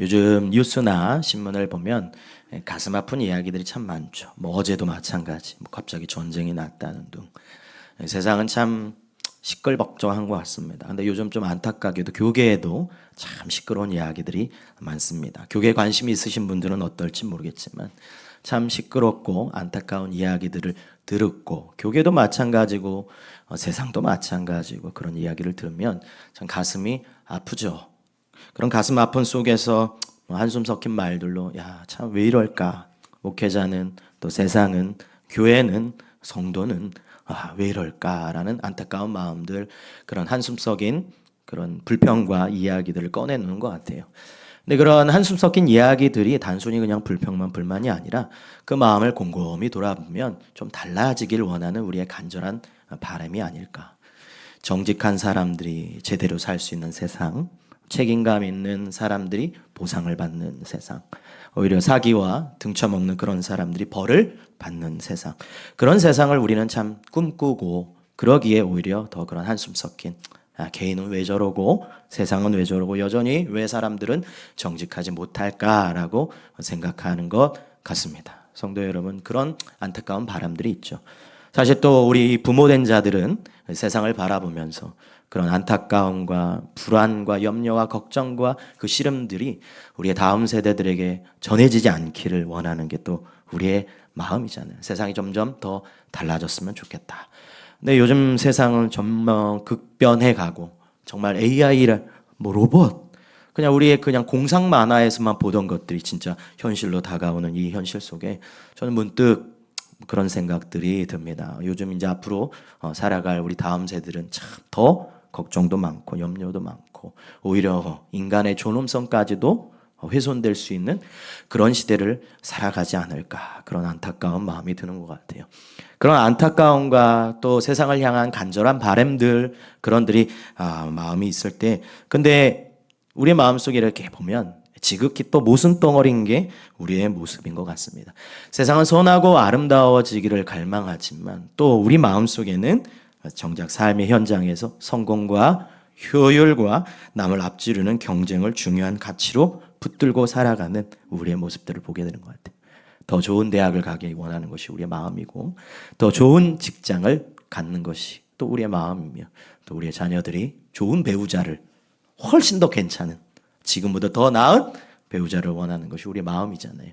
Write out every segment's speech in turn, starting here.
요즘 뉴스나 신문을 보면 가슴 아픈 이야기들이 참 많죠. 뭐 어제도 마찬가지. 뭐 갑자기 전쟁이 났다는 등. 세상은 참 시끌벅적한 것 같습니다. 근데 요즘 좀 안타깝게도 교계에도 참 시끄러운 이야기들이 많습니다. 교계에 관심이 있으신 분들은 어떨지 모르겠지만 참 시끄럽고 안타까운 이야기들을 들었고, 교계도 마찬가지고 세상도 마찬가지고, 그런 이야기를 들으면 참 가슴이 아프죠. 그런 가슴 아픈 속에서 한숨 섞인 말들로 야, 참 왜 이럴까? 목회자는, 또 세상은, 교회는, 성도는 왜 이럴까라는 안타까운 마음들, 그런 한숨 섞인 그런 불평과 이야기들을 꺼내놓는 것 같아요. 근데 그런 한숨 섞인 이야기들이 단순히 그냥 불평만 불만이 아니라 그 마음을 곰곰이 돌아보면 좀 달라지길 원하는 우리의 간절한 바람이 아닐까. 정직한 사람들이 제대로 살 수 있는 세상, 책임감 있는 사람들이 보상을 받는 세상, 오히려 사기와 등쳐먹는 그런 사람들이 벌을 받는 세상, 그런 세상을 우리는 참 꿈꾸고, 그러기에 오히려 더 그런 한숨 섞인 개인은 왜 저러고 세상은 왜 저러고 여전히 왜 사람들은 정직하지 못할까라고 생각하는 것 같습니다. 성도 여러분, 그런 안타까운 바람들이 있죠. 사실 또 우리 부모된 자들은 세상을 바라보면서 그런 안타까움과 불안과 염려와 걱정과 그 시름들이 우리의 다음 세대들에게 전해지지 않기를 원하는 게 또 우리의 마음이잖아요. 세상이 점점 더 달라졌으면 좋겠다. 근데 요즘 세상은 정말 극변해 가고, 정말 AI를 뭐 로봇, 그냥 우리의 그냥 공상 만화에서만 보던 것들이 진짜 현실로 다가오는 이 현실 속에 저는 문득 그런 생각들이 듭니다. 요즘 이제 앞으로 살아갈 우리 다음 세대들은 참 더 걱정도 많고 염려도 많고, 오히려 인간의 존엄성까지도 훼손될 수 있는 그런 시대를 살아가지 않을까, 그런 안타까운 마음이 드는 것 같아요. 그런 안타까움과 또 세상을 향한 간절한 바람들, 그런들이 마음이 있을 때, 근데 우리 마음속에 이렇게 보면 지극히 또 모순 덩어리인 게 우리의 모습인 것 같습니다. 세상은 선하고 아름다워지기를 갈망하지만 또 우리 마음속에는 정작 삶의 현장에서 성공과 효율과 남을 앞지르는 경쟁을 중요한 가치로 붙들고 살아가는 우리의 모습들을 보게 되는 것 같아요. 더 좋은 대학을 가기 원하는 것이 우리의 마음이고, 더 좋은 직장을 갖는 것이 또 우리의 마음이며, 또 우리의 자녀들이 좋은 배우자를, 훨씬 더 괜찮은, 지금보다 더 나은 배우자를 원하는 것이 우리의 마음이잖아요.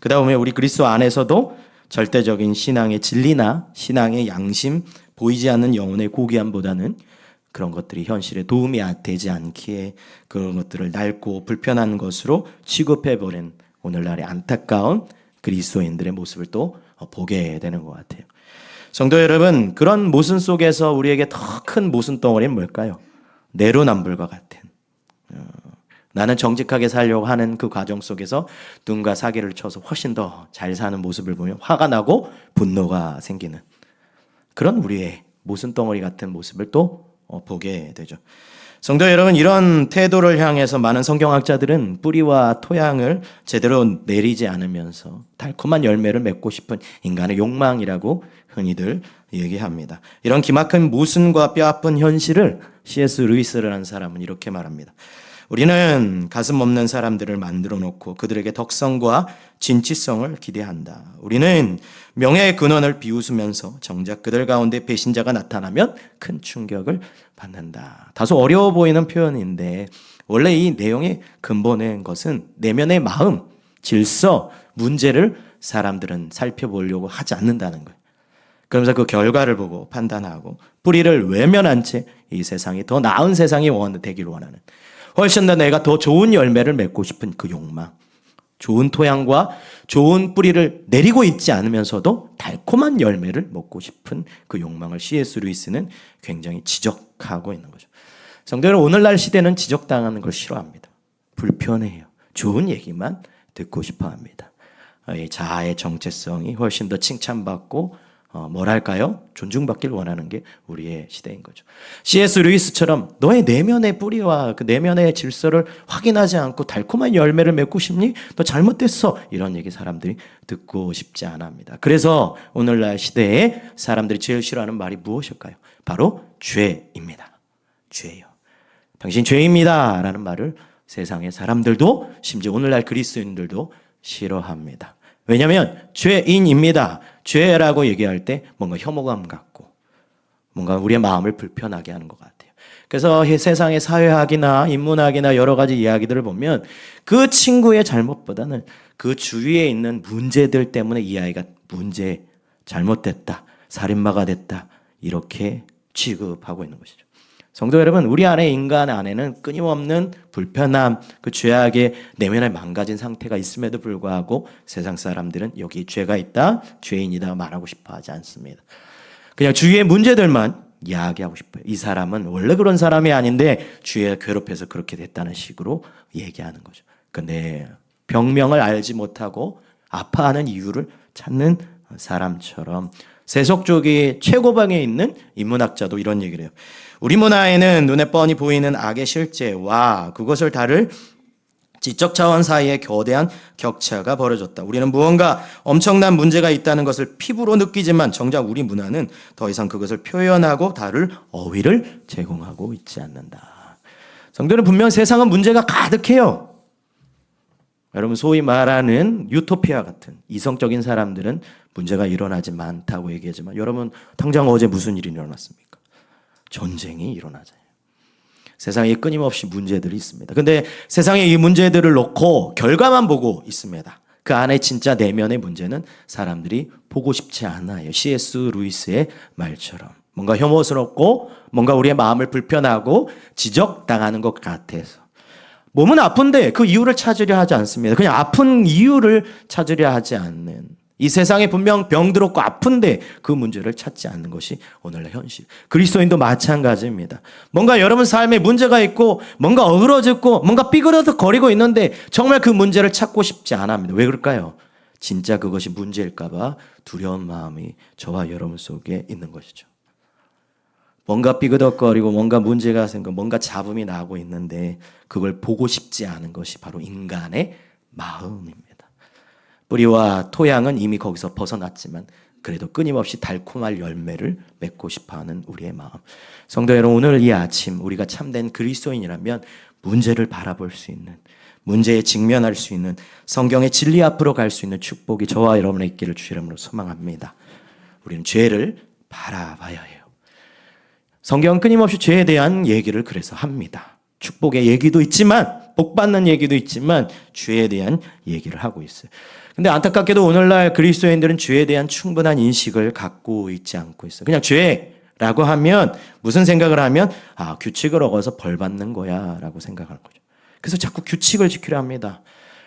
그 다음에 우리 그리스도 안에서도 절대적인 신앙의 진리나 신앙의 양심, 보이지 않는 영혼의 고귀함보다는 그런 것들이 현실에 도움이 되지 않기에 그런 것들을 낡고 불편한 것으로 취급해버린 오늘날의 안타까운 그리스도인들의 모습을 또 보게 되는 것 같아요. 성도 여러분, 그런 모순 속에서 우리에게 더 큰 모순 덩어리는 뭘까요? 내로남불과 같은, 나는 정직하게 살려고 하는 그 과정 속에서 누군가 사기를 쳐서 훨씬 더 잘 사는 모습을 보면 화가 나고 분노가 생기는 그런 우리의 모순 덩어리 같은 모습을 또 보게 되죠. 성도 여러분, 이런 태도를 향해서 많은 성경학자들은 뿌리와 토양을 제대로 내리지 않으면서 달콤한 열매를 맺고 싶은 인간의 욕망이라고 흔히들 얘기합니다. 이런 기막힌 모순과 뼈아픈 현실을 C.S. 루이스라는 사람은 이렇게 말합니다. 우리는 가슴 없는 사람들을 만들어 놓고 그들에게 덕성과 진취성을 기대한다. 우리는 명예의 근원을 비웃으면서 정작 그들 가운데 배신자가 나타나면 큰 충격을 받는다. 다소 어려워 보이는 표현인데 원래 이 내용의 근본인 것은 내면의 마음, 질서, 문제를 사람들은 살펴보려고 하지 않는다는 거예요. 그러면서 그 결과를 보고 판단하고 뿌리를 외면한 채 이 세상이 더 나은 세상이 되기를 원하는, 훨씬 더 내가 더 좋은 열매를 맺고 싶은 그 욕망, 좋은 토양과 좋은 뿌리를 내리고 있지 않으면서도 달콤한 열매를 먹고 싶은 그 욕망을 C.S. 루이스는 굉장히 지적하고 있는 거죠. 성도 여러분, 오늘날 시대는 지적당하는 걸 싫어합니다. 불편해요. 좋은 얘기만 듣고 싶어 합니다. 자아의 정체성이 훨씬 더 칭찬받고 뭐랄까요? 존중받길 원하는 게 우리의 시대인 거죠. C.S. 루이스처럼 너의 내면의 뿌리와 그 내면의 질서를 확인하지 않고 달콤한 열매를 맺고 싶니? 너 잘못됐어. 이런 얘기 사람들이 듣고 싶지 않아 합니다. 그래서 오늘날 시대에 사람들이 제일 싫어하는 말이 무엇일까요? 바로 죄입니다. 죄요. 당신 죄입니다 라는 말을 세상의 사람들도 심지어 오늘날 그리스도인들도 싫어합니다. 왜냐하면 죄인입니다. 죄라고 얘기할 때 뭔가 혐오감 갖고 뭔가 우리의 마음을 불편하게 하는 것 같아요. 그래서 세상의 사회학이나 인문학이나 여러 가지 이야기들을 보면 그 친구의 잘못보다는 그 주위에 있는 문제들 때문에 이 아이가 잘못됐다, 살인마가 됐다 이렇게 취급하고 있는 것이죠. 성도 여러분, 우리 안에 인간 안에는 끊임없는 불편함, 그 죄악의 내면에 망가진 상태가 있음에도 불구하고 세상 사람들은 여기 죄가 있다, 죄인이다 말하고 싶어 하지 않습니다. 그냥 주위의 문제들만 이야기하고 싶어요. 이 사람은 원래 그런 사람이 아닌데 주위에 괴롭혀서 그렇게 됐다는 식으로 얘기하는 거죠. 근데 병명을 알지 못하고 아파하는 이유를 찾는 사람처럼 세속주의 최고방에 있는 인문학자도 이런 얘기를 해요. 우리 문화에는 눈에 뻔히 보이는 악의 실제와 그것을 다룰 지적 차원 사이에 거대한 격차가 벌어졌다. 우리는 무언가 엄청난 문제가 있다는 것을 피부로 느끼지만 정작 우리 문화는 더 이상 그것을 표현하고 다룰 어휘를 제공하고 있지 않는다. 성도는 분명 세상은 문제가 가득해요. 여러분 소위 말하는 유토피아 같은 이성적인 사람들은 문제가 일어나지 않다고 얘기하지만 여러분 당장 어제 무슨 일이 일어났습니까? 전쟁이 일어나잖아요. 세상에 끊임없이 문제들이 있습니다. 근데 세상에 이 문제들을 놓고 결과만 보고 있습니다. 그 안에 진짜 내면의 문제는 사람들이 보고 싶지 않아요. C.S. 루이스의 말처럼 뭔가 혐오스럽고 뭔가 우리의 마음을 불편하고 지적당하는 것 같아서 몸은 아픈데 그 이유를 찾으려 하지 않습니다. 그냥 아픈 이유를 찾으려 하지 않는 이 세상에 분명 병들었고 아픈데 그 문제를 찾지 않는 것이 오늘날 현실. 그리스도인도 마찬가지입니다. 뭔가 여러분 삶에 문제가 있고 뭔가 어그러졌고 뭔가 삐그러덕거리고 있는데 정말 그 문제를 찾고 싶지 않아 합니다. 왜 그럴까요? 진짜 그것이 문제일까 봐 두려운 마음이 저와 여러분 속에 있는 것이죠. 뭔가 삐그덕거리고 뭔가 문제가 생기고 뭔가 잡음이 나고 있는데 그걸 보고 싶지 않은 것이 바로 인간의 마음입니다. 뿌리와 토양은 이미 거기서 벗어났지만 그래도 끊임없이 달콤한 열매를 맺고 싶어하는 우리의 마음. 성도 여러분, 오늘 이 아침 우리가 참된 그리스도인이라면 문제를 바라볼 수 있는, 문제에 직면할 수 있는, 성경의 진리 앞으로 갈 수 있는 축복이 저와 여러분의 있기를 주 이름으로 소망합니다. 우리는 죄를 바라봐야 해요. 성경은 끊임없이 죄에 대한 얘기를 그래서 합니다. 축복의 얘기도 있지만 복 받는 얘기도 있지만 죄에 대한 얘기를 하고 있어요. 근데 안타깝게도 오늘날 그리스도인들은 죄에 대한 충분한 인식을 갖고 있지 않고 있어요. 그냥 죄라고 하면 무슨 생각을 하면 규칙을 어겨서 벌 받는 거야 라고 생각하는 거죠. 그래서 자꾸 규칙을 지키려 합니다.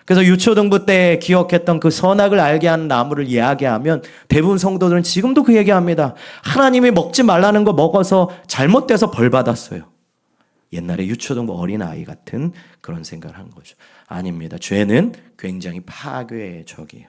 그래서 유초등부 때 기억했던 그 선악을 알게 하는 나무를 이야기하면 대부분 성도들은 지금도 그 얘기합니다. 하나님이 먹지 말라는 거 먹어서 잘못돼서 벌 받았어요. 옛날에 유초등부 어린아이 같은 그런 생각을 한 거죠. 아닙니다. 죄는 굉장히 파괴적이에요.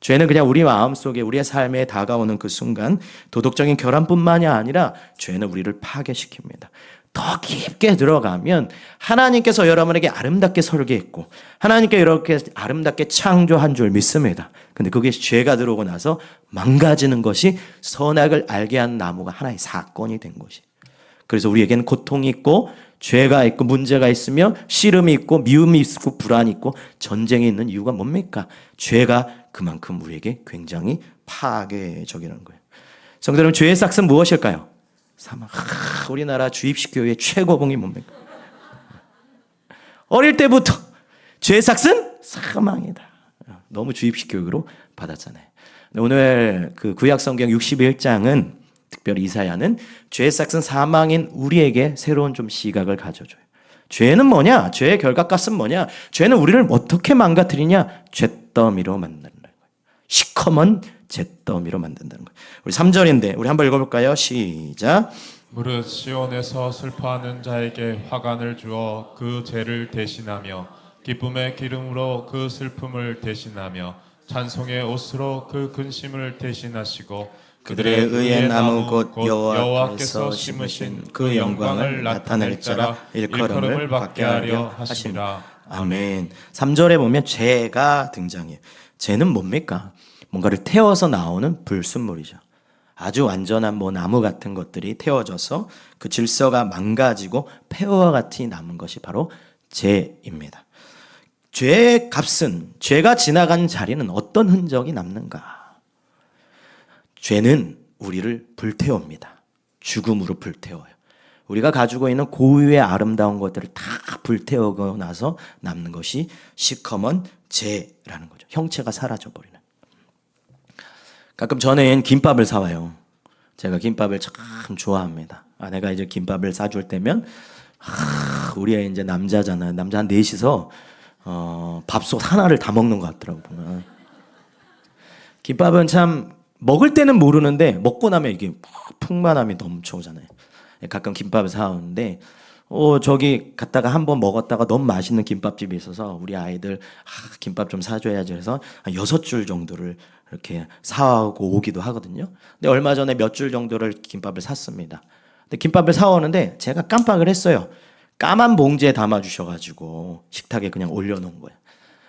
죄는 그냥 우리 마음속에 우리의 삶에 다가오는 그 순간 도덕적인 결함뿐만이 아니라 죄는 우리를 파괴시킵니다. 더 깊게 들어가면 하나님께서 여러분에게 아름답게 설계했고 하나님께 이렇게 아름답게 창조한 줄 믿습니다. 근데 그게 죄가 들어오고 나서 망가지는 것이 선악을 알게 한 나무가 하나의 사건이 된 것이. 그래서 우리에게는 고통이 있고 죄가 있고 문제가 있으며 씨름이 있고 미움이 있고 불안이 있고 전쟁이 있는 이유가 뭡니까? 죄가 그만큼 우리에게 굉장히 파괴적이라는 거예요. 성도 여러분, 죄의 싹은 무엇일까요? 사망. 우리나라 주입식 교회의 최고봉이 뭡니까? 어릴 때부터 죄의 싹은 사망이다. 너무 주입식 교육으로 받았잖아요. 오늘 그 구약 성경 61장은 특별히 이사야는 죄의 싹은 사망인 우리에게 새로운 좀 시각을 가져줘요. 죄는 뭐냐? 죄의 결과값은 뭐냐? 죄는 우리를 어떻게 망가뜨리냐? 잿더미로 만든다는 거예요. 시커먼 잿더미로 만든다는 거예요. 우리 3절인데 우리 한번 읽어볼까요? 시작. 무릇 시온에서 슬퍼하는 자에게 화관을 주어 그 죄를 대신하며 기쁨의 기름으로 그 슬픔을 대신하며 찬송의 옷으로 그 근심을 대신하시고 그들의 의의 나무 곧 여호와께서 심으신 그 영광을 나타낼 자라 일컬음을 받게 하려 하시니라. 아멘. 3절에 보면 죄가 등장해요. 죄는 뭡니까? 뭔가를 태워서 나오는 불순물이죠. 아주 완전한 나무 같은 것들이 태워져서 그 질서가 망가지고 폐허와 같이 남은 것이 바로 죄입니다. 죄의 값은, 죄가 지나간 자리는 어떤 흔적이 남는가? 죄는 우리를 불태웁니다. 죽음으로 불태워요. 우리가 가지고 있는 고유의 아름다운 것들을 다 불태우고 나서 남는 것이 시커먼 죄라는 거죠. 형체가 사라져버리는. 가끔 저는 김밥을 사와요. 제가 김밥을 참 좋아합니다. 아내가 이제 김밥을 사줄 때면 우리 이제 남자잖아요. 남자 한 넷이서 밥솥 하나를 다 먹는 것 같더라고 보면. 김밥은 참 먹을 때는 모르는데 먹고 나면 이게 풍만함이 넘쳐오잖아요. 가끔 김밥을 사오는데 저기 갔다가 한번 먹었다가 너무 맛있는 김밥집이 있어서 우리 아이들 김밥 좀 사줘야지 해서 한 6줄 정도를 이렇게 사오고 오기도 하거든요. 근데 얼마 전에 몇 줄 정도를 김밥을 샀습니다. 근데 김밥을 사오는데 제가 깜빡을 했어요. 까만 봉지에 담아 주셔가지고 식탁에 그냥 올려놓은 거예요.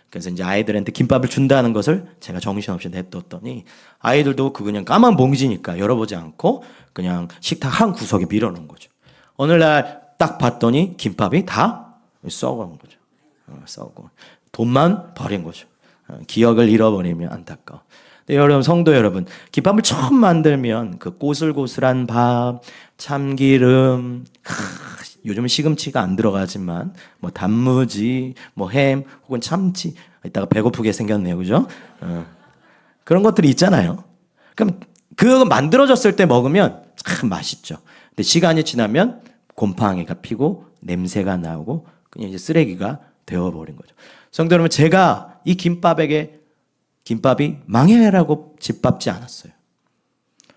그래서 이제 아이들한테 김밥을 준다는 것을 제가 정신없이 냅뒀더니 아이들도 그 그냥 까만 봉지니까 열어보지 않고 그냥 식탁 한 구석에 밀어놓은 거죠. 어느 날 딱 봤더니 김밥이 다 썩어온 거죠. 썩고 돈만 버린 거죠. 기억을 잃어버리면 안타까워. 근데 여러분, 성도 여러분, 김밥을 처음 만들면 그 고슬고슬한 밥, 참기름, 요즘은 시금치가 안 들어가지만 뭐 단무지, 뭐 햄 혹은 참치, 이따가 배고프게 생겼네요, 그죠? 그런 것들이 있잖아요. 그럼 그거 만들어졌을 때 먹으면 참 맛있죠. 근데 시간이 지나면 곰팡이가 피고 냄새가 나오고 그냥 이제 쓰레기가 되어버린 거죠. 성도 여러분, 제가 이 김밥이 망해라고 짓밟지 않았어요.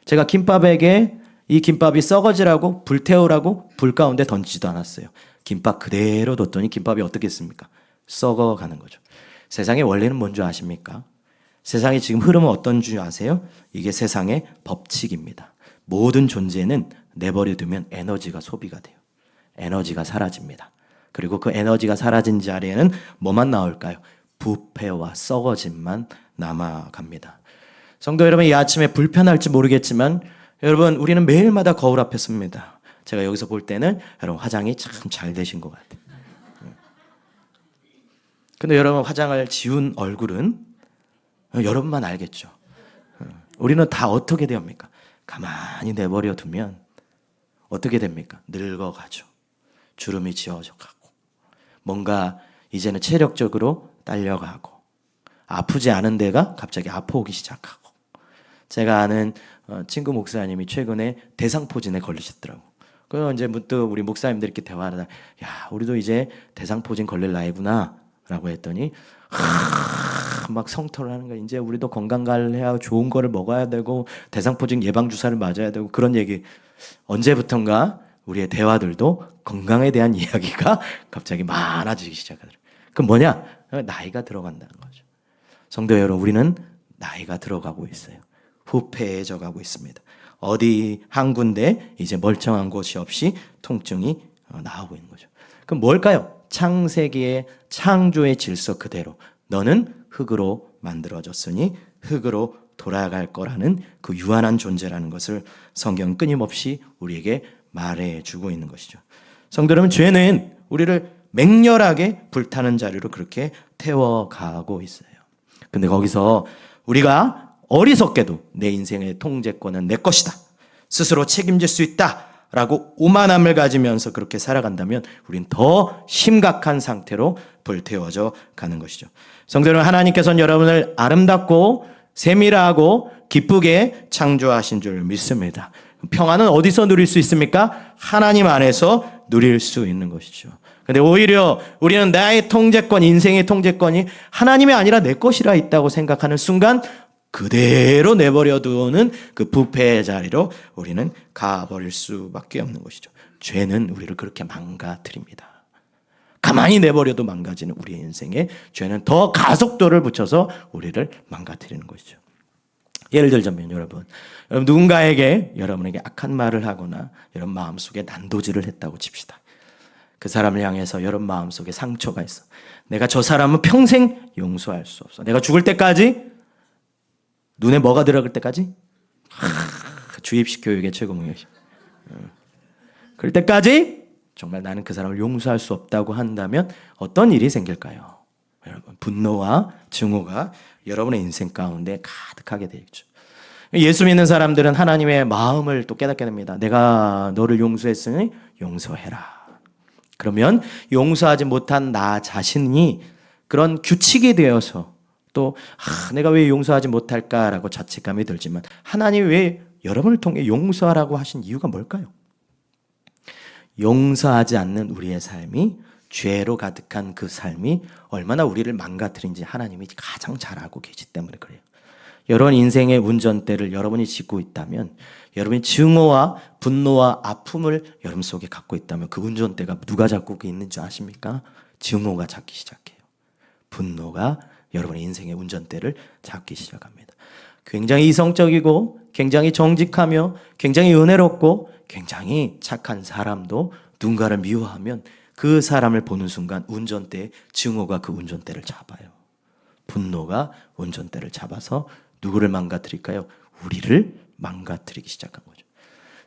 제가 김밥에게 이 김밥이 썩어지라고 불태우라고 불 가운데 던지지도 않았어요. 김밥 그대로 뒀더니 김밥이 어떻게 했습니까? 썩어가는 거죠. 세상의 원리는 뭔지 아십니까? 세상의 지금 흐름은 어떤 줄 아세요? 이게 세상의 법칙입니다. 모든 존재는 내버려 두면 에너지가 소비가 돼요. 에너지가 사라집니다. 그리고 그 에너지가 사라진 자리에는 뭐만 나올까요? 부패와 썩어짐만 남아갑니다. 성도 여러분, 이 아침에 불편할지 모르겠지만 여러분, 우리는 매일마다 거울 앞에 섭니다. 제가 여기서 볼 때는 여러분 화장이 참 잘 되신 것 같아요. 근데 여러분, 화장을 지운 얼굴은 여러분만 알겠죠. 우리는 다 어떻게 됩니까? 가만히 내버려 두면 어떻게 됩니까? 늙어가죠. 주름이 지어져 가고 뭔가 이제는 체력적으로 딸려가고 아프지 않은 데가 갑자기 아파오기 시작하고. 제가 아는 친구 목사님이 최근에 대상포진에 걸리셨더라고. 그래서 이제 문득 우리 목사님들끼리 대화하다, 야, 우리도 이제 대상포진 걸릴 나이구나 라고 했더니 막 성토를 하는 거야. 이제 우리도 건강관리해야 좋은 거를 먹어야 되고 대상포진 예방주사를 맞아야 되고 그런 얘기. 언제부턴가 우리의 대화들도 건강에 대한 이야기가 갑자기 많아지기 시작하더라고요. 그럼 뭐냐? 나이가 들어간다는 거죠. 성도 여러분, 우리는 나이가 들어가고 있어요. 후패해져 가고 있습니다. 어디 한 군데 이제 멀쩡한 곳이 없이 통증이 나오고 있는 거죠. 그럼 뭘까요? 창세기의 창조의 질서 그대로 너는 흙으로 만들어졌으니 흙으로 돌아갈 거라는 그 유한한 존재라는 것을 성경은 끊임없이 우리에게 말해주고 있는 것이죠. 성도 여러분, 죄는 우리를 맹렬하게 불타는 자리로 그렇게 태워가고 있어요. 근데 거기서 우리가 어리석게도 내 인생의 통제권은 내 것이다, 스스로 책임질 수 있다 라고 오만함을 가지면서 그렇게 살아간다면 우린 더 심각한 상태로 불태워져 가는 것이죠. 성도 여러분, 하나님께서는 여러분을 아름답고 세밀하고 기쁘게 창조하신 줄 믿습니다. 평안은 어디서 누릴 수 있습니까? 하나님 안에서 누릴 수 있는 것이죠. 근데 오히려 우리는 나의 통제권, 인생의 통제권이 하나님이 아니라 내 것이라 있다고 생각하는 순간 그대로 내버려 두는 그 부패의 자리로 우리는 가버릴 수밖에 없는 것이죠. 죄는 우리를 그렇게 망가뜨립니다. 가만히 내버려도 망가지는 우리의 인생에 죄는 더 가속도를 붙여서 우리를 망가뜨리는 것이죠. 예를 들자면 여러분 누군가에게 여러분에게 악한 말을 하거나 여러분 마음속에 난도질을 했다고 칩시다. 그 사람을 향해서 여러분 마음속에 상처가 있어. 내가 저 사람은 평생 용서할 수 없어. 내가 죽을 때까지, 눈에 뭐가 들어갈 때까지? 주입식 교육의 최고 목표심. 그럴 때까지 정말 나는 그 사람을 용서할 수 없다고 한다면 어떤 일이 생길까요? 여러분, 분노와 증오가 여러분의 인생 가운데 가득하게 되겠죠. 예수 믿는 사람들은 하나님의 마음을 또 깨닫게 됩니다. 내가 너를 용서했으니 용서해라. 그러면 용서하지 못한 나 자신이 그런 규칙이 되어서 또 내가 왜 용서하지 못할까라고 자책감이 들지만 하나님이 왜 여러분을 통해 용서하라고 하신 이유가 뭘까요? 용서하지 않는 우리의 삶이, 죄로 가득한 그 삶이 얼마나 우리를 망가뜨린지 하나님이 가장 잘 알고 계시기 때문에 그래요. 여러분 인생의 운전대를 여러분이 짚고 있다면, 여러분이 증오와 분노와 아픔을 여러분 속에 갖고 있다면 그 운전대가 누가 잡고 있는 줄 아십니까? 증오가 잡기 시작해요. 분노가 여러분의 인생의 운전대를 잡기 시작합니다. 굉장히 이성적이고 굉장히 정직하며 굉장히 은혜롭고 굉장히 착한 사람도 누군가를 미워하면 그 사람을 보는 순간 운전대에 증오가 그 운전대를 잡아요. 분노가 운전대를 잡아서 누구를 망가뜨릴까요? 우리를 망가뜨리기 시작한 거죠.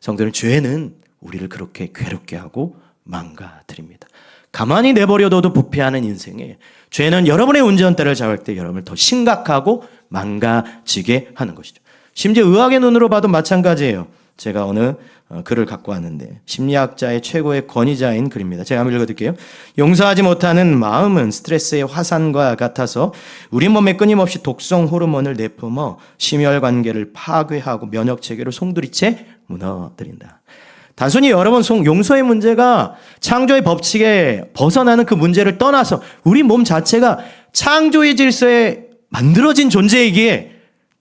성도는 죄는 우리를 그렇게 괴롭게 하고 망가뜨립니다. 가만히 내버려둬도 부패하는 인생에 죄는 여러분의 운전대를 잡을 때 여러분을 더 심각하고 망가지게 하는 것이죠. 심지어 의학의 눈으로 봐도 마찬가지예요. 제가 어느 글을 갖고 왔는데 심리학자의 최고의 권위자인 글입니다. 제가 한번 읽어드릴게요. 용서하지 못하는 마음은 스트레스의 화산과 같아서 우리 몸에 끊임없이 독성 호르몬을 내뿜어 심혈관계를 파괴하고 면역체계를 송두리째 무너뜨린다. 단순히 여러분 용서의 문제가 창조의 법칙에 벗어나는 그 문제를 떠나서 우리 몸 자체가 창조의 질서에 만들어진 존재이기에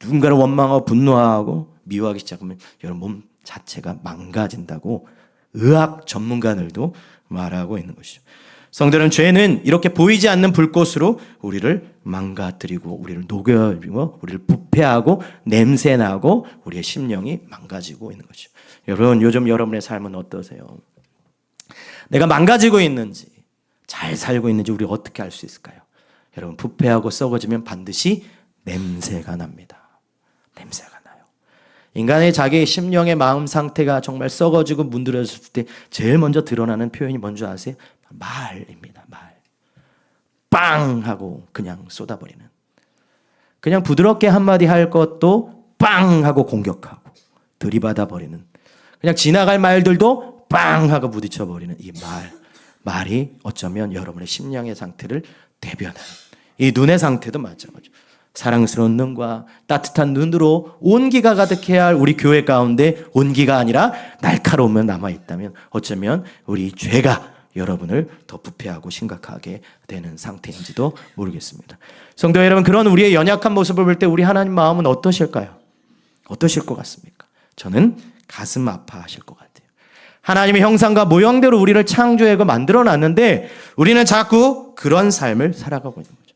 누군가를 원망하고 분노하고 미워하기 시작하면 여러분 몸 자체가 망가진다고 의학 전문가들도 말하고 있는 것이죠. 성도는 죄는 이렇게 보이지 않는 불꽃으로 우리를 망가뜨리고 우리를 녹여버리고 우리를 부패하고 냄새나고 우리의 심령이 망가지고 있는 것이죠. 여러분 요즘 여러분의 삶은 어떠세요? 내가 망가지고 있는지 잘 살고 있는지 우리 어떻게 알 수 있을까요? 여러분 부패하고 썩어지면 반드시 냄새가 납니다. 냄새가 나요. 인간의 자기 심령의 마음 상태가 정말 썩어지고 문드러졌을 때 제일 먼저 드러나는 표현이 뭔지 아세요? 말입니다. 말. 빵 하고 그냥 쏟아버리는. 그냥 부드럽게 한마디 할 것도 빵 하고 공격하고 들이받아버리는. 그냥 지나갈 말들도 빵 하고 부딪혀버리는 이 말. 말이 어쩌면 여러분의 심령의 상태를 대변하는. 이 눈의 상태도 마찬가지죠. 사랑스러운 눈과 따뜻한 눈으로 온기가 가득해야 할 우리 교회 가운데 온기가 아니라 날카로움만 남아있다면 어쩌면 우리 죄가 여러분을 더 부패하고 심각하게 되는 상태인지도 모르겠습니다. 성도 여러분, 그런 우리의 연약한 모습을 볼 때 우리 하나님 마음은 어떠실까요? 어떠실 것 같습니까? 저는 가슴 아파하실 것 같아요. 하나님의 형상과 모형대로 우리를 창조하고 만들어놨는데 우리는 자꾸 그런 삶을 살아가고 있는 거죠.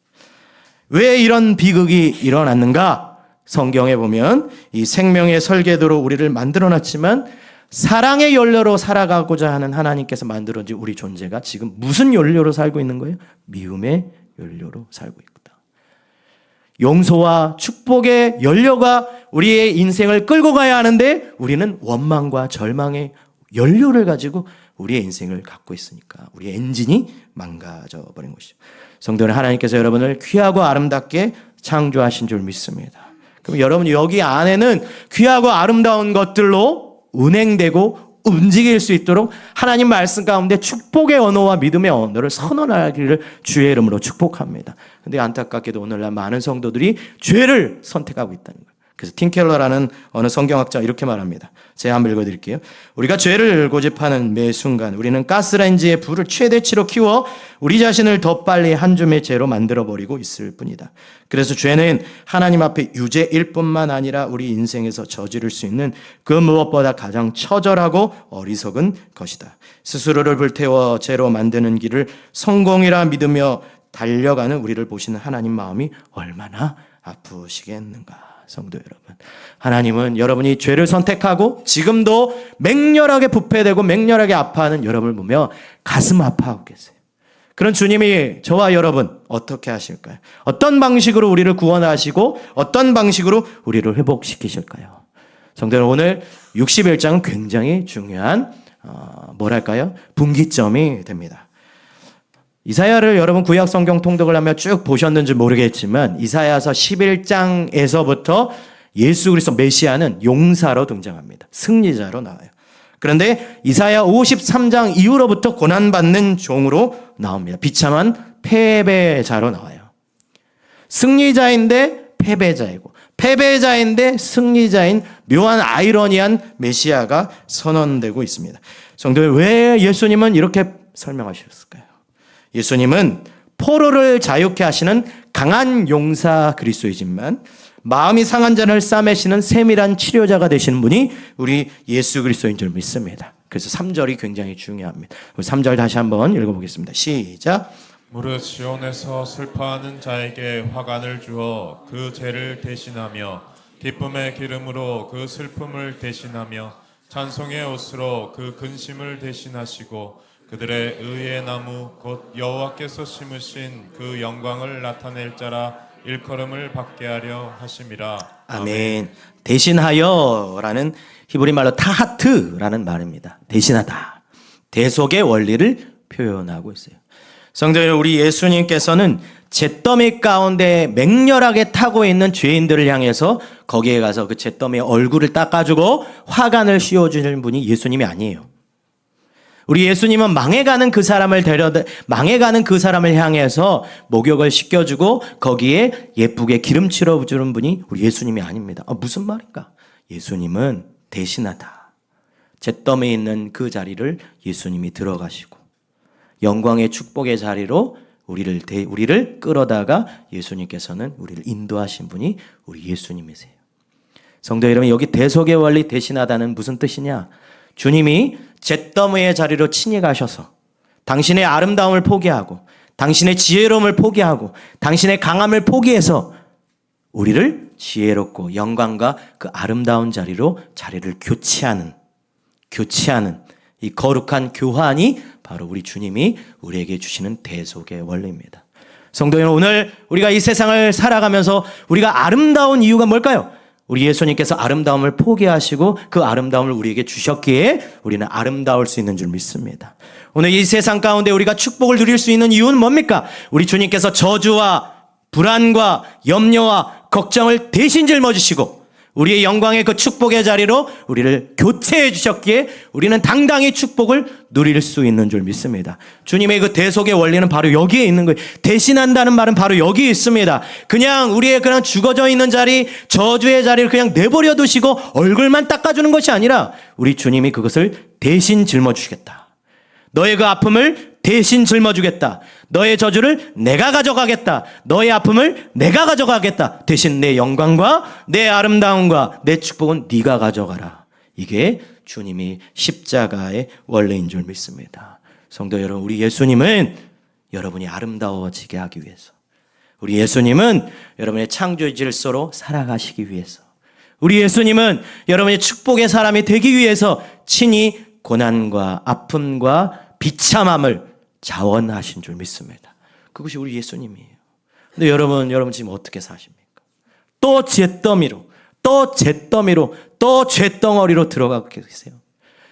왜 이런 비극이 일어났는가? 성경에 보면 이 생명의 설계도로 우리를 만들어놨지만 사랑의 연료로 살아가고자 하는 하나님께서 만들어진 우리 존재가 지금 무슨 연료로 살고 있는 거예요? 미움의 연료로 살고 있다. 용서와 축복의 연료가 우리의 인생을 끌고 가야 하는데 우리는 원망과 절망의 연료를 가지고 우리의 인생을 갖고 있으니까 우리의 엔진이 망가져 버린 것이죠. 성도는 하나님께서 여러분을 귀하고 아름답게 창조하신 줄 믿습니다. 그럼 여러분 여기 안에는 귀하고 아름다운 것들로 운행되고 움직일 수 있도록 하나님 말씀 가운데 축복의 언어와 믿음의 언어를 선언하기를 주의 이름으로 축복합니다. 근데 안타깝게도 오늘날 많은 성도들이 죄를 선택하고 있다는 거예요. 그래서 팀 켈러라는 어느 성경학자가 이렇게 말합니다. 제가 한번 읽어드릴게요. 우리가 죄를 고집하는 매 순간 우리는 가스레인지의 불을 최대치로 키워 우리 자신을 더 빨리 한 줌의 죄로 만들어버리고 있을 뿐이다. 그래서 죄는 하나님 앞에 유죄일 뿐만 아니라 우리 인생에서 저지를 수 있는 그 무엇보다 가장 처절하고 어리석은 것이다. 스스로를 불태워 죄로 만드는 길을 성공이라 믿으며 달려가는 우리를 보시는 하나님 마음이 얼마나 아프시겠는가. 성도 여러분, 하나님은 여러분이 죄를 선택하고 지금도 맹렬하게 부패되고 맹렬하게 아파하는 여러분을 보며 가슴 아파하고 계세요. 그런 주님이 저와 여러분 어떻게 하실까요? 어떤 방식으로 우리를 구원하시고 어떤 방식으로 우리를 회복시키실까요? 성도 여러분, 오늘 61장은 굉장히 중요한 뭐랄까요? 분기점이 됩니다. 이사야를 여러분 구약 성경 통독을 하며 쭉 보셨는지 모르겠지만 이사야서 11장에서부터 예수 그리스도 메시아는 용사로 등장합니다. 승리자로 나와요. 그런데 이사야 53장 이후로부터 고난받는 종으로 나옵니다. 비참한 패배자로 나와요. 승리자인데 패배자이고 패배자인데 승리자인 묘한 아이러니한 메시아가 선언되고 있습니다. 성도들, 왜 예수님은 이렇게 설명하셨을까요? 예수님은 포로를 자유케 하시는 강한 용사 그리스도이지만 마음이 상한 자를 싸매시는 세밀한 치료자가 되시는 분이 우리 예수 그리스도인 줄 믿습니다. 그래서 3절이 굉장히 중요합니다. 3절 다시 한번 읽어보겠습니다. 시작. 무릇 시온에서 슬퍼하는 자에게 화관을 주어 그 죄를 대신하며 기쁨의 기름으로 그 슬픔을 대신하며 찬송의 옷으로 그 근심을 대신하시고 그들의 의의 나무 곧 여호와께서 심으신 그 영광을 나타낼 자라 일컬음을 받게 하려 하심이라. 아멘. 대신하여라는 히브리 말로 타하트라는 말입니다. 대신하다. 대속의 원리를 표현하고 있어요. 성도 여러분, 우리 예수님께서는 잿더미 가운데 맹렬하게 타고 있는 죄인들을 향해서 거기에 가서 그 잿더미의 얼굴을 닦아주고 화관을 씌워주는 분이 예수님이 아니에요. 우리 예수님은 망해가는 그 사람을 망해가는 그 사람을 향해서 목욕을 시켜주고 거기에 예쁘게 기름칠해 주는 분이 우리 예수님이 아닙니다. 무슨 말인가? 예수님은 대신하다. 잿더미에 있는 그 자리를 예수님이 들어가시고 영광의 축복의 자리로 우리를 끌어다가 예수님께서는 우리를 인도하신 분이 우리 예수님이세요. 성도 여러분, 여기 대속의 원리 대신하다는 무슨 뜻이냐? 주님이 잿더미의 자리로 친히 가셔서 당신의 아름다움을 포기하고 당신의 지혜로움을 포기하고 당신의 강함을 포기해서 우리를 지혜롭고 영광과 그 아름다운 자리를 교체하는 이 거룩한 교환이 바로 우리 주님이 우리에게 주시는 대속의 원리입니다. 성도 여러분, 오늘 우리가 이 세상을 살아가면서 우리가 아름다운 이유가 뭘까요? 우리 예수님께서 아름다움을 포기하시고 그 아름다움을 우리에게 주셨기에 우리는 아름다울 수 있는 줄 믿습니다. 오늘 이 세상 가운데 우리가 축복을 누릴 수 있는 이유는 뭡니까? 우리 주님께서 저주와 불안과 염려와 걱정을 대신 짊어지시고 우리의 영광의 그 축복의 자리로 우리를 교체해 주셨기에 우리는 당당히 축복을 누릴 수 있는 줄 믿습니다. 주님의 그 대속의 원리는 바로 여기에 있는 거예요. 대신한다는 말은 바로 여기에 있습니다. 그냥 우리의 그냥 죽어져 있는 자리, 저주의 자리를 그냥 내버려 두시고 얼굴만 닦아주는 것이 아니라 우리 주님이 그것을 대신 짊어주시겠다. 너의 그 아픔을 대신 짊어주겠다. 너의 저주를 내가 가져가겠다. 너의 아픔을 내가 가져가겠다. 대신 내 영광과 내 아름다움과 내 축복은 네가 가져가라. 이게 주님이 십자가의 원리인 줄 믿습니다. 성도 여러분, 우리 예수님은 여러분이 아름다워지게 하기 위해서, 우리 예수님은 여러분의 창조의 질서로 살아가시기 위해서, 우리 예수님은 여러분의 축복의 사람이 되기 위해서 친히 고난과 아픔과 비참함을 자원하신 줄 믿습니다. 그것이 우리 예수님이에요. 근데 여러분 지금 어떻게 사십니까? 또 잿더미로, 또 잿덩어리로 들어가고 계세요.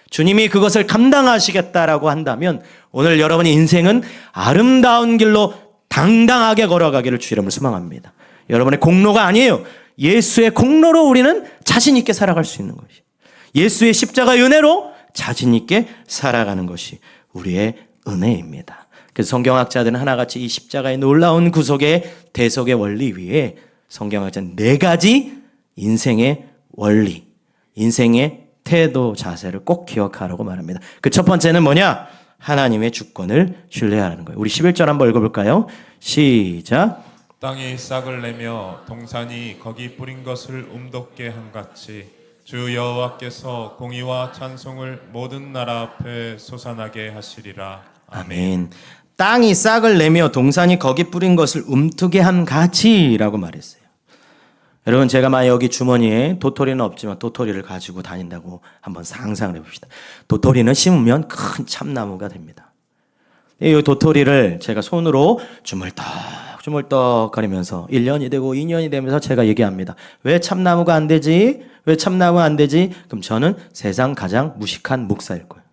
주님이 그것을 감당하시겠다라고 한다면 오늘 여러분의 인생은 아름다운 길로 당당하게 걸어가기를 주 이름으로 소망합니다. 여러분의 공로가 아니에요. 예수의 공로로 우리는 자신 있게 살아갈 수 있는 것이, 예수의 십자가 은혜로 자신 있게 살아가는 것이 우리의 은혜입니다. 그래서 성경학자들은 하나같이 이 십자가의 놀라운 구속의 대속의 원리 위에 성경학자는 4가지 인생의 원리, 인생의 태도, 자세를 꼭 기억하라고 말합니다. 그 첫 번째는 뭐냐? 하나님의 주권을 신뢰하라는 거예요. 우리 11절 한번 읽어볼까요? 시작. 땅이 싹을 내며 동산이 거기 뿌린 것을 움돋게 함같이 주 여호와께서 공의와 찬송을 모든 나라 앞에 솟아나게 하시리라. 아멘. 땅이 싹을 내며 동산이 거기 뿌린 것을 움트게 함같이라고 말했어요. 여러분, 제가 만약 여기 주머니에 도토리는 없지만 도토리를 가지고 다닌다고 한번 상상을 해봅시다. 도토리는 심으면 큰 참나무가 됩니다. 이 도토리를 제가 손으로 주물떡 거리면서 1년이 되고 2년이 되면서 제가 얘기합니다. 왜 참나무가 안 되지? 왜 참나무가 안 되지? 그럼 저는 세상 가장 무식한 목사일 거예요.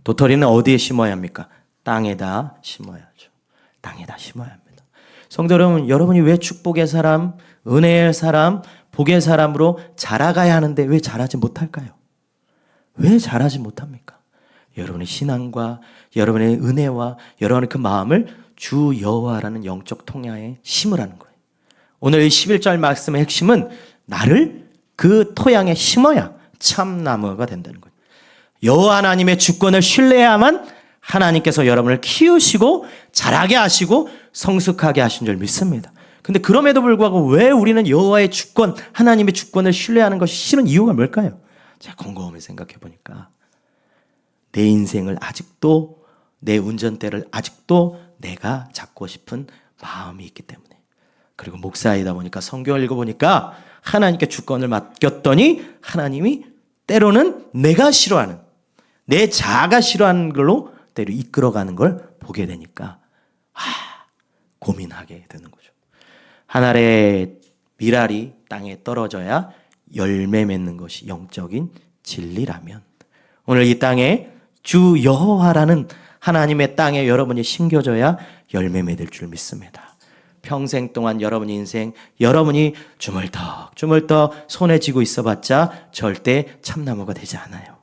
도토리는 어디에 심어야 합니까? 땅에다 심어야죠. 땅에다 심어야 합니다. 성도 여러분, 여러분이 왜 축복의 사람, 은혜의 사람, 복의 사람으로 자라가야 하는데 왜 자라지 못할까요? 왜 자라지 못합니까? 여러분의 신앙과 여러분의 은혜와 여러분의 그 마음을 주 여호와라는 영적 통야에 심으라는 거예요. 오늘 이 11절 말씀의 핵심은 나를 그 토양에 심어야 참나무가 된다는 거예요. 여호와 하나님의 주권을 신뢰해야만 하나님께서 여러분을 키우시고 자라게 하시고 성숙하게 하신 줄 믿습니다. 근데 그럼에도 불구하고 왜 우리는 여호와의 주권, 하나님의 주권을 신뢰하는 것이 싫은 이유가 뭘까요? 제가 곰곰이 생각해 보니까 내 인생을 아직도, 내 운전대를 아직도 내가 잡고 싶은 마음이 있기 때문에, 그리고 목사이다 보니까 성경을 읽어보니까 하나님께 주권을 맡겼더니 하나님이 때로는 내가 싫어하는, 내 자아가 싫어하는 걸로 때로 이끌어가는 걸 보게 되니까 고민하게 되는 거죠. 한 알의 밀알이 땅에 떨어져야 열매 맺는 것이 영적인 진리라면, 오늘 이 땅에 주 여호와라는 하나님의 땅에 여러분이 심겨져야 열매 맺을 줄 믿습니다. 평생 동안 여러분 인생, 여러분이 주물떡 손에 쥐고 있어봤자 절대 참나무가 되지 않아요.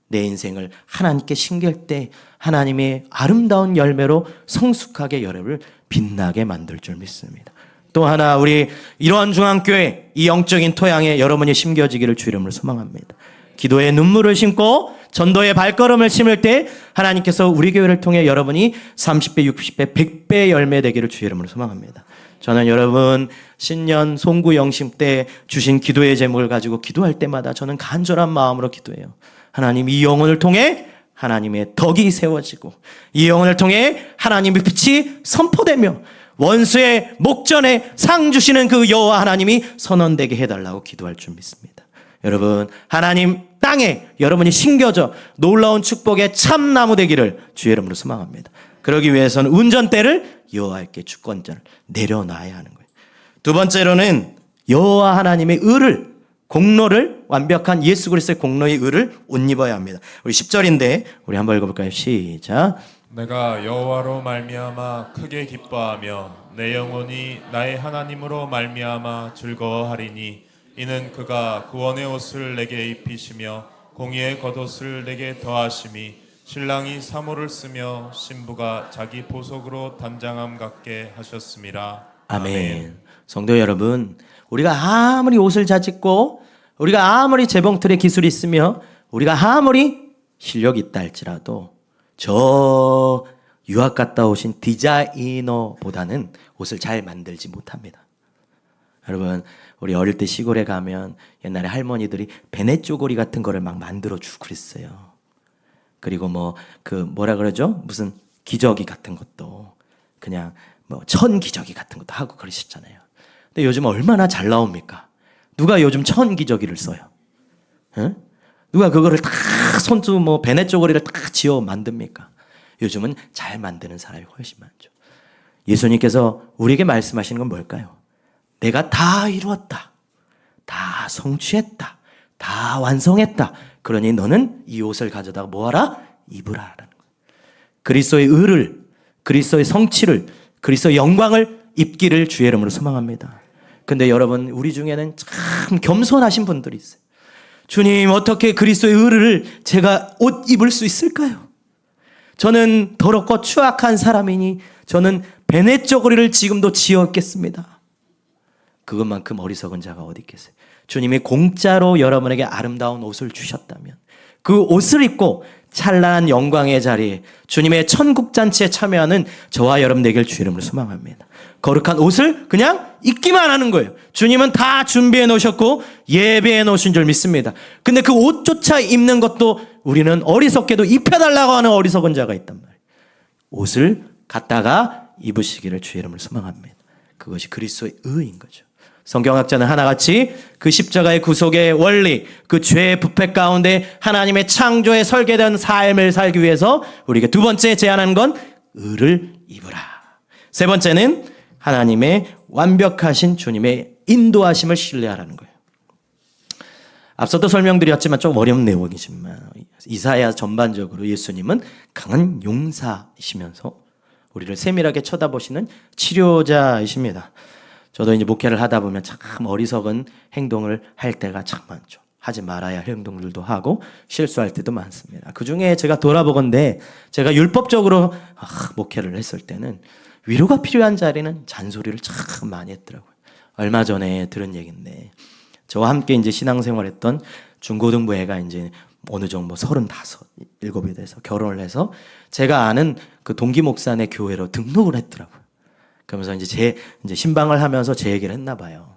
내 인생을 하나님께 심길 때 하나님의 아름다운 열매로 성숙하게 여러분을 빛나게 만들 줄 믿습니다. 또 하나, 우리 이러한 중앙교회 이 영적인 토양에 여러분이 심겨지기를 주 이름으로 소망합니다. 기도의 눈물을 심고 전도의 발걸음을 심을 때 하나님께서 우리 교회를 통해 여러분이 30배, 60배, 100배 열매 되기를 주 이름으로 소망합니다. 저는 여러분 신년 송구 영심 때 주신 기도의 제목을 가지고 기도할 때마다 저는 간절한 마음으로 기도해요. 하나님, 이 영혼을 통해 하나님의 덕이 세워지고 이 영혼을 통해 하나님의 빛이 선포되며 원수의 목전에 상 주시는 그 여호와 하나님이 선언되게 해달라고 기도할 줄 믿습니다. 여러분, 하나님 땅에 여러분이 심겨져 놀라운 축복의 참나무 되기를 주의 이름으로 소망합니다. 그러기 위해서는 운전대를 여호와께 주권자를 내려놔야 하는 거예요. 두 번째로는 여호와 하나님의 의를, 공로를, 완벽한 예수 그리스도의 공로의 의를 옷 입어야 합니다. 우리 10절인데 우리 한번 읽어볼까요? 시작. 내가 여호와로 말미암아 크게 기뻐하며 내 영혼이 나의 하나님으로 말미암아 즐거워하리니 이는 그가 구원의 옷을 내게 입히시며 공의의 겉옷을 내게 더하심이 신랑이 사모를 쓰며 신부가 자기 보석으로 단장함 같게 하셨음이라. 아멘. 성도 여러분, 우리가 아무리 옷을 잘 입고 우리가 아무리 재봉틀에 기술이 있으며 우리가 아무리 실력이 있다 할지라도 저 유학 갔다 오신 디자이너보다는 옷을 잘 만들지 못합니다. 여러분, 우리 어릴 때 시골에 가면 옛날에 할머니들이 베네 쪼고리 같은 거를 막 만들어 주고 그랬어요. 그리고 뭐라 그러죠? 무슨 기저귀 같은 것도 그냥 천 기저귀 같은 것도 하고 그러셨잖아요. 근데 요즘 얼마나 잘 나옵니까? 누가 요즘 천 기저귀를 써요? 응? 누가 그거를 다 손수 베네 쪼고리를 다 지어 만듭니까? 요즘은 잘 만드는 사람이 훨씬 많죠. 예수님께서 우리에게 말씀하시는 건 뭘까요? 내가 다 이루었다. 다 성취했다. 다 완성했다. 그러니 너는 이 옷을 가져다가 뭐하라? 입으라. 라는 거예요. 그리스도의 의를, 그리스도의 성취를, 그리스도의 영광을 입기를 주의 이름으로 소망합니다. 근데 여러분, 우리 중에는 참 겸손하신 분들이 있어요. 주님, 어떻게 그리스도의 의를 제가 옷 입을 수 있을까요? 저는 더럽고 추악한 사람이니 저는 베네 쪼고리를 지금도 지었겠습니다. 그것만큼 어리석은 자가 어디 있겠어요? 주님이 공짜로 여러분에게 아름다운 옷을 주셨다면 그 옷을 입고 찬란한 영광의 자리에 주님의 천국잔치에 참여하는 저와 여러분 되길 주의 이름으로 소망합니다. 거룩한 옷을 그냥 입기만 하는 거예요. 주님은 다 준비해 놓으셨고 예배해 놓으신 줄 믿습니다. 근데 그 옷조차 입는 것도 우리는 어리석게도 입혀달라고 하는 어리석은 자가 있단 말이에요. 옷을 갖다가 입으시기를 주의 이름으로 소망합니다. 그것이 그리스도의 의인 거죠. 성경학자는 하나같이 그 십자가의 구속의 원리, 그 죄의 부패 가운데 하나님의 창조에 설계된 삶을 살기 위해서 우리에게 두 번째 제안하는 건 의를 입으라. 세 번째는 하나님의 완벽하신 주님의 인도하심을 신뢰하라는 거예요. 앞서도 설명드렸지만 좀 어려운 내용이지만 이사야 전반적으로 예수님은 강한 용사이시면서 우리를 세밀하게 쳐다보시는 치료자이십니다. 저도 이제 목회를 하다 보면 참 어리석은 행동을 할 때가 참 많죠. 하지 말아야 할 행동들도 하고 실수할 때도 많습니다. 그중에 제가 돌아보건대 제가 율법적으로 목회를 했을 때는 위로가 필요한 자리는 잔소리를 참 많이 했더라고요. 얼마 전에 들은 얘기인데 저와 함께 이제 신앙생활했던 중고등부 애가 이제 어느 정도 35, 7이 돼서 결혼을 해서 제가 아는 그 동기 목사네 교회로 등록을 했더라고요. 그러면서 이제 신방을 하면서 제 얘기를 했나 봐요.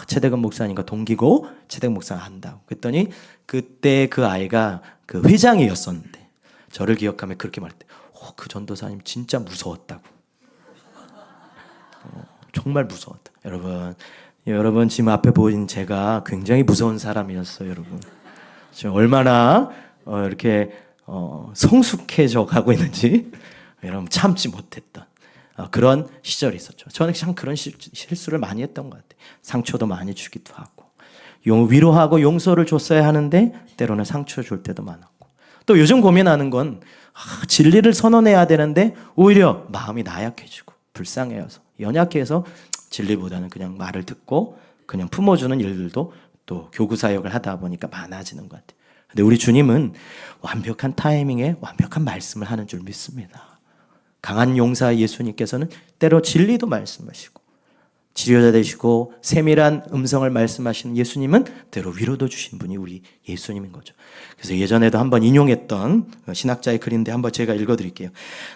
최대근 목사님과 동기고 최대근 목사가 한다고. 그랬더니 그때 그 아이가 그 회장이었었는데 저를 기억하며 그렇게 말했대. 그 전도사님 진짜 무서웠다고. 정말 무서웠다. 여러분 지금 앞에 보인 제가 굉장히 무서운 사람이었어요, 여러분. 지금 얼마나 이렇게 성숙해져 가고 있는지 여러분 참지 못했던 그런 시절이 있었죠. 저는 참 그런 실수를 많이 했던 것 같아요. 상처도 많이 주기도 하고 위로하고 용서를 줬어야 하는데 때로는 상처 줄 때도 많았고 또 요즘 고민하는 건 진리를 선언해야 되는데 오히려 마음이 나약해지고 불쌍해서 연약해서 진리보다는 그냥 말을 듣고 그냥 품어주는 일들도 또 교구 사역을 하다 보니까 많아지는 것 같아요. 근데 우리 주님은 완벽한 타이밍에 완벽한 말씀을 하는 줄 믿습니다. 강한 용사 예수님께서는 때로 진리도 말씀하시고 치료자 되시고 세밀한 음성을 말씀하시는 예수님은 때로 위로도 주신 분이 우리 예수님인 거죠. 그래서 예전에도 한번 인용했던 신학자의 글인데 한번 제가 읽어드릴게요.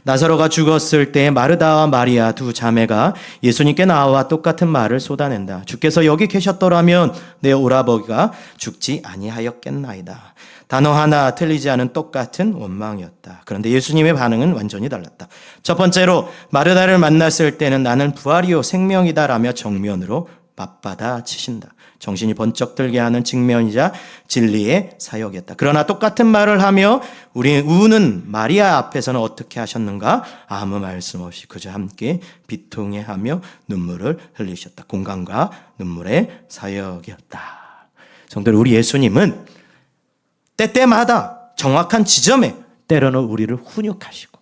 나사로가 죽었을 때 마르다와 마리아 두 자매가 예수님께 나와 똑같은 말을 쏟아낸다. 주께서 여기 계셨더라면 내 오라버기가 죽지 아니하였겠나이다. 단어 하나 틀리지 않은 똑같은 원망이었다. 그런데 예수님의 반응은 완전히 달랐다. 첫 번째로 마르다를 만났을 때는 나는 부활이요 생명이다라며 정면으로 맞받아 치신다. 정신이 번쩍 들게 하는 직면이자 진리의 사역이었다. 그러나 똑같은 말을 하며 우리 우는 마리아 앞에서는 어떻게 하셨는가? 아무 말씀 없이 그저 함께 비통해하며 눈물을 흘리셨다. 공감과 눈물의 사역이었다. 성도들, 우리 예수님은 때때마다 정확한 지점에 때로는 우리를 훈육하시고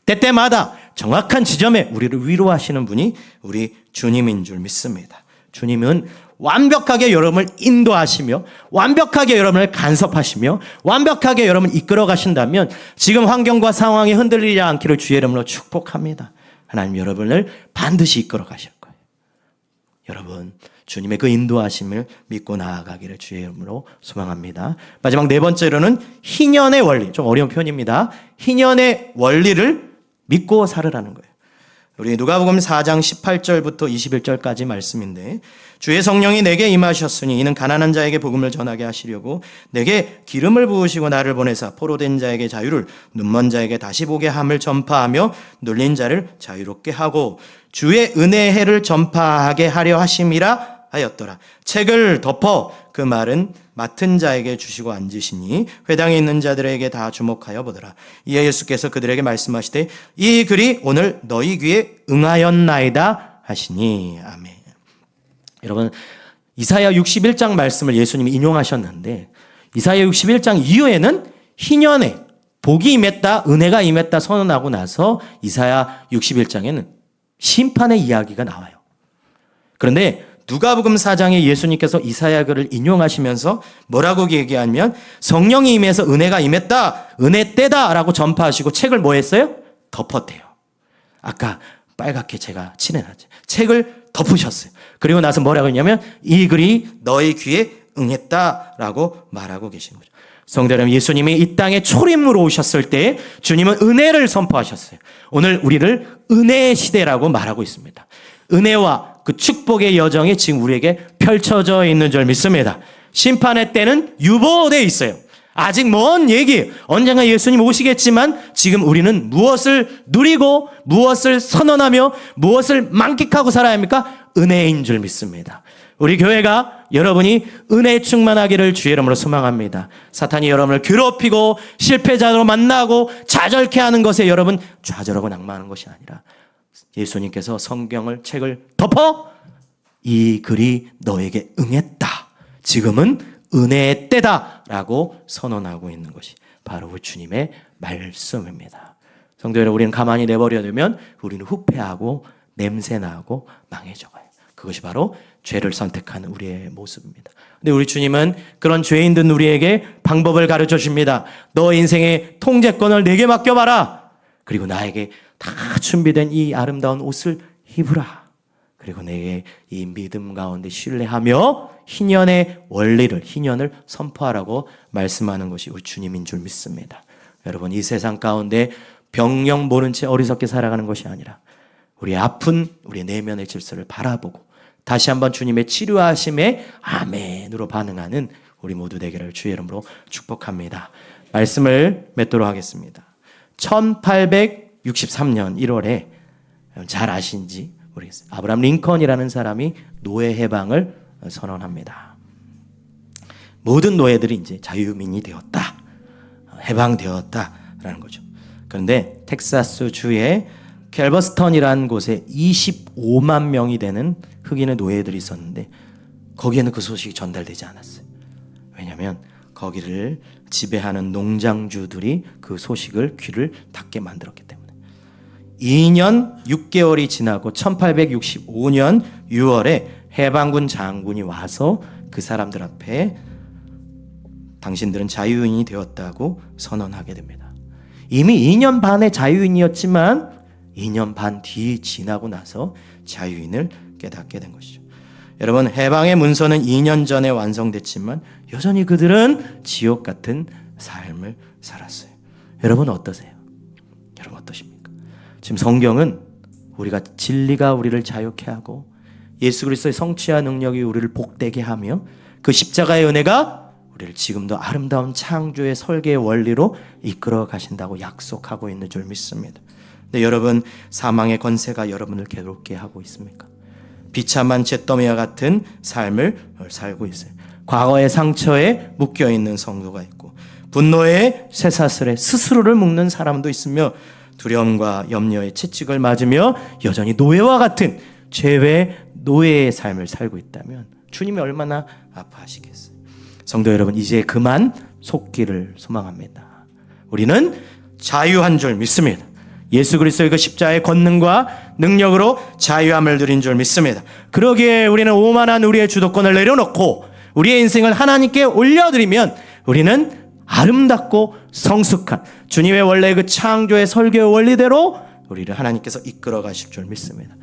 때때마다 정확한 지점에 우리를 위로하시는 분이 우리 주님인 줄 믿습니다. 주님은 완벽하게 여러분을 인도하시며 완벽하게 여러분을 간섭하시며 완벽하게 여러분을 이끌어 가신다면 지금 환경과 상황이 흔들리지 않기를 주의 이름으로 축복합니다. 하나님 여러분을 반드시 이끌어 가실 거예요. 여러분 주님의 그 인도하심을 믿고 나아가기를 주의 이름으로 소망합니다. 마지막 네 번째로는 희년의 원리, 좀 어려운 표현입니다. 희년의 원리를 믿고 살으라는 거예요. 우리 누가복음 4장 18절부터 21절까지 말씀인데 주의 성령이 내게 임하셨으니 이는 가난한 자에게 복음을 전하게 하시려고 내게 기름을 부으시고 나를 보내사 포로된 자에게 자유를 눈먼 자에게 다시 보게 함을 전파하며 눌린 자를 자유롭게 하고 주의 은혜의 해를 전파하게 하려 하심이라 하였더라. 책을 덮어 그 말은 맡은 자에게 주시고 앉으시니 회당에 있는 자들에게 다 주목하여 보더라. 이에 예수께서 그들에게 말씀하시되 이 글이 오늘 너희 귀에 응하였나이다 하시니. 아멘. 여러분 이사야 61장 말씀을 예수님이 인용하셨는데 이사야 61장 이후에는 희년에 복이 임했다 은혜가 임했다 선언하고 나서 이사야 61장에는 심판의 이야기가 나와요. 그런데 누가복음 4장에 예수님께서 이사야 글을 인용하시면서 뭐라고 얘기하면 성령이 임해서 은혜가 임했다. 은혜 때다라고 전파하시고 책을 뭐 했어요? 덮었대요. 아까 빨갛게 제가 칠해놨죠. 책을 덮으셨어요. 그리고 나서 뭐라고 했냐면 이 글이 너희 귀에 응했다라고 말하고 계신 거죠. 성도 여러분, 예수님이 이 땅에 초림으로 오셨을 때 주님은 은혜를 선포하셨어요. 오늘 우리를 은혜의 시대라고 말하고 있습니다. 은혜와 그 축복의 여정이 지금 우리에게 펼쳐져 있는 줄 믿습니다. 심판의 때는 유보되어 있어요. 아직 먼 얘기, 언젠가 예수님 오시겠지만 지금 우리는 무엇을 누리고 무엇을 선언하며 무엇을 만끽하고 살아야 합니까? 은혜인 줄 믿습니다. 우리 교회가 여러분이 은혜에 충만하기를 주의 이름으로 소망합니다. 사탄이 여러분을 괴롭히고 실패자로 만나고 좌절케 하는 것에 여러분 좌절하고 낙마하는 것이 아니라 예수님께서 성경을 책을 덮어 이 글이 너에게 응했다. 지금은 은혜의 때다라고 선언하고 있는 것이 바로 우리 주님의 말씀입니다. 성도 여러분, 우리는 가만히 내버려 두면 우리는 후패하고 냄새나고 망해져가요. 그것이 바로 죄를 선택하는 우리의 모습입니다. 근데 우리 주님은 그런 죄인된 우리에게 방법을 가르쳐 줍니다. 너 인생의 통제권을 내게 맡겨봐라. 그리고 나에게 다 준비된 이 아름다운 옷을 입으라. 그리고 내게 이 믿음 가운데 신뢰하며 희년을 선포하라고 말씀하는 것이 우리 주님인 줄 믿습니다. 여러분, 이 세상 가운데 병영 모른 채 어리석게 살아가는 것이 아니라 우리의 아픈 우리의 내면의 질서를 바라보고 다시 한번 주님의 치료하심에 아멘으로 반응하는 우리 모두 되기를 주의 이름으로 축복합니다. 말씀을 맺도록 하겠습니다. 1863년 1월에 잘 아신지 모르겠어요. 아브라함 링컨이라는 사람이 노예 해방을 선언합니다. 모든 노예들이 이제 자유민이 되었다. 해방되었다라는 거죠. 그런데 텍사스 주의 갤버스턴이라는 곳에 25만 명이 되는 흑인의 노예들이 있었는데 거기에는 그 소식이 전달되지 않았어요. 왜냐하면 거기를 지배하는 농장주들이 그 소식을 귀를 닫게 만들었기 때문에. 2년 6개월이 지나고 1865년 6월에 해방군 장군이 와서 그 사람들 앞에 당신들은 자유인이 되었다고 선언하게 됩니다. 이미 2년 반의 자유인이었지만 2년 반 뒤 지나고 나서 자유인을 깨닫게 된 것이죠. 여러분, 해방의 문서는 2년 전에 완성됐지만 여전히 그들은 지옥 같은 삶을 살았어요. 여러분 어떠세요? 여러분 어떠십니까? 지금 성경은 우리가 진리가 우리를 자유케 하고 예수 그리스도의 성취와 능력이 우리를 복되게 하며 그 십자가의 은혜가 우리를 지금도 아름다운 창조의 설계의 원리로 이끌어 가신다고 약속하고 있는 줄 믿습니다. 근데 여러분, 사망의 권세가 여러분을 괴롭게 하고 있습니까? 비참한 잿더미와 같은 삶을 살고 있어요. 과거의 상처에 묶여있는 성도가 있고 분노의 쇠사슬에 스스로를 묶는 사람도 있으며 두려움과 염려의 채찍을 맞으며 여전히 노예와 같은 죄의 노예의 삶을 살고 있다면 주님이 얼마나 아파하시겠어요. 성도 여러분, 이제 그만 속기를 소망합니다. 우리는 자유한 줄 믿습니다. 예수 그리스도의 그 십자가의 권능과 능력으로 자유함을 누린 줄 믿습니다. 그러기에 우리는 오만한 우리의 주도권을 내려놓고 우리의 인생을 하나님께 올려드리면 우리는 아름답고 성숙한 주님의 원래 그 창조의 설계의 원리대로 우리를 하나님께서 이끌어 가실 줄 믿습니다.